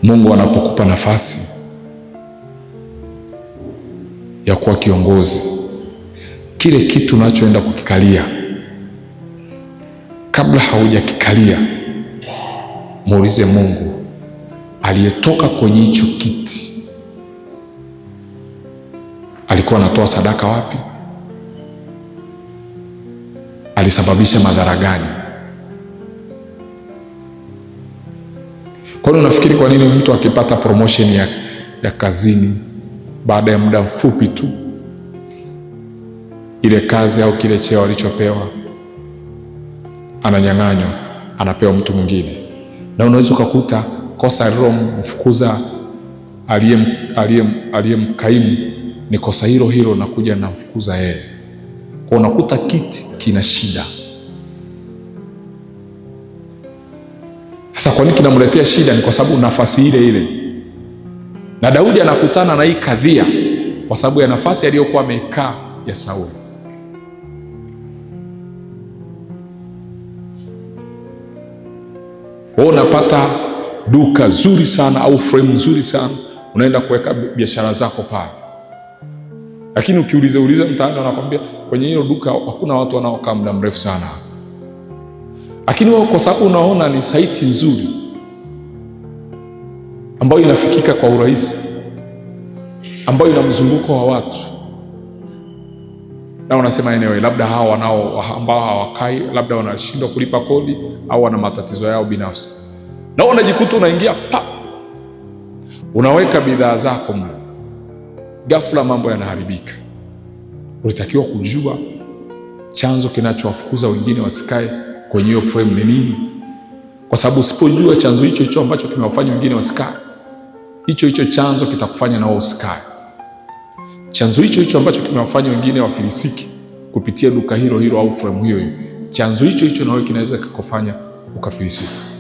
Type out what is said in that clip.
Mungu anapokupa nafasi ya kuwa kiongozi, kile kitu unachoenda kukikalia, kabla haujakikalia, muulize Mungu aliyetoka kwenye hicho kiti alikuwa anatoa sadaka wapi? Alisababisha madhara gani? Kwa nini unafikiri kwa nini mtu akipata promotion ya kazini, baada ya muda mfupi tu ile kazi au kile cheo alichopewa ananyang'anywa, anapewa mtu mwingine? Na unaweza ukakuta kosa alilomfukuza aliyemkaimu ni kosa hilo hilo na kuja na mfukuza yeye. Kwa unakuta kiti kina shida. Sasa kwa nini kinamletea shida? Ni kwa sababu nafasi ile ile. Na Daudi anakutana na hii kadhia kwa sababu ya nafasi aliyokuwa amekaa ya Sauli. Wewe unapata duka zuri sana au frame nzuri sana, unaenda kuweka biashara zako pale, lakini ukiuliza mtaani wanakwambia kwenye hilo duka hakuna watu wanaokaa muda mrefu sana. Lakini wewe kwa sababu unaona ni saiti nzuri ambayo inafikika kwa urahisi, ambayo ina mzunguko wa watu, na unasema enyewe labda hawa ambao hawakai labda wanashindwa kulipa kodi au wana matatizo yao binafsi, na unajikuta unaingia unaweka bidhaa zako mle, ghafla mambo yanaharibika. Ulitakiwa kujua chanzo kinachowafukuza wengine wasikae kwenye hiyo frame ni nini, kwa sababu usipojua chanzo hicho ambacho kimewafanya wengine wasikae, hicho chanzo kitakufanya na wewe usikae. Chanzo hicho ambacho kimewafanya wengine wafilisiki kupitia duka hilo au frame hiyo, chanzo hicho na wewe kinaweza kukufanya ukafilisika.